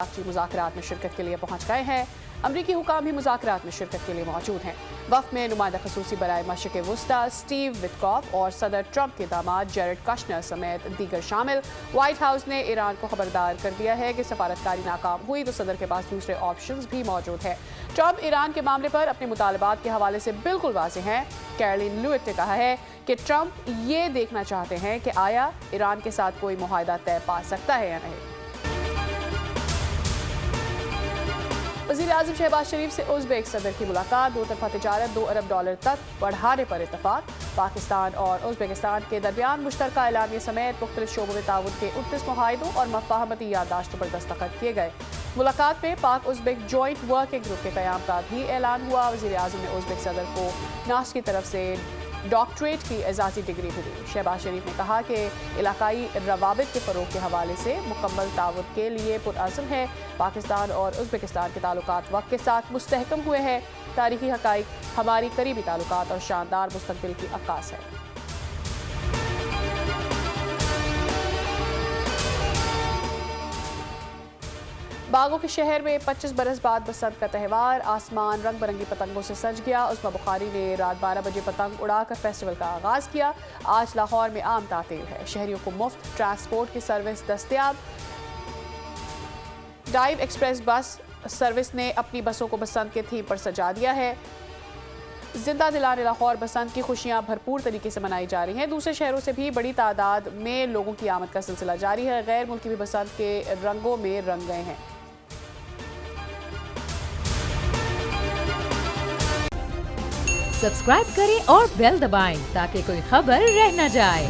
बातचीत मुज़ाकरात में शिरकत के लिए पहुंच गए हैं। अमरीकी हुकाम भी मुज़ाकरात में शिरकत के लिए मौजूद हैं। वफ़द में नुमाइंदा ख़ुसूसी बराए मशरिक़ वुस्ता स्टीव विटकॉफ और सदर ट्रंप के दामाद जेरेड कश्नर समेत दीगर शामिल। व्हाइट हाउस ने ईरान को खबरदार कर दिया है कि सफारतकारी नाकाम हुई तो सदर के पास दूसरे ऑप्शंस भी मौजूद हैं। ट्रंप ईरान के मामले पर अपने मुतालबात के हवाले से बिल्कुल वाज़ेह हैं। कैरोलिन ल्यूइट ने कहा है कि ट्रंप ये देखना चाहते हैं कि आया ईरान के साथ कोई मुआहदा तय पा सकता है या नहीं। वज़ीर आज़म शहबाज शरीफ से उज़्बेक सदर की मुलाकात। दो तरफ़ा तिजारत $2 अरब तक बढ़ाने पर इत्तफ़ाक़। पाकिस्तान और उज़्बेकिस्तान के दरमियान मुश्तरका एलानिया समेत मुख्तलिफ शोबों में ताउन के 29 मुआहिदों और मफ़ाहमती याददाश्तों पर दस्तखत किए गए। मुलाकात में पाक उज़्बेक जॉइंट वर्किंग ग्रुप के क़याम का भी ऐलान हुआ। वज़ीर आज़म ने उज़्बेक सदर को नास की तरफ से डॉक्टरेट की एजाज़ी डिग्री भी दी। शहबाज शरीफ ने कहा कि इलाकाई रवाबित के फ़रोग़ के हवाले से मुकम्मल ताउन के लिए पुरअज़्म है। पाकिस्तान और उज़्बेकिस्तान के ताल्लुकात वक्त के साथ मुस्तहकम हुए हैं। तारीख़ी हक़ाइक़ हमारी करीबी ताल्लुकात और शानदार मुस्तक़बिल की अक्कास है। बागों के शहर में 25 बरस बाद बसंत का त्यौहार। आसमान रंग बिरंगी पतंगों से सज गया। उस्मा बुखारी ने रात 12 बजे पतंग उड़ाकर फेस्टिवल का आगाज़ किया। आज लाहौर में आम तातील है। शहरियों को मुफ्त ट्रांसपोर्ट की सर्विस दस्तयाब। डाइव एक्सप्रेस बस सर्विस ने अपनी बसों को बसंत के थीम पर सजा दिया है। जिंदा दिलाने लाहौर बसंत की खुशियां भरपूर तरीके से मनाई जा रही हैं। दूसरे शहरों से भी बड़ी तादाद में लोगों की आमद का सिलसिला जारी है। गैर मुल्की भी बसंत के रंगों में रंग गए हैं। सब्सक्राइब करें और बेल दबाएं ताकि कोई खबर रह न जाए।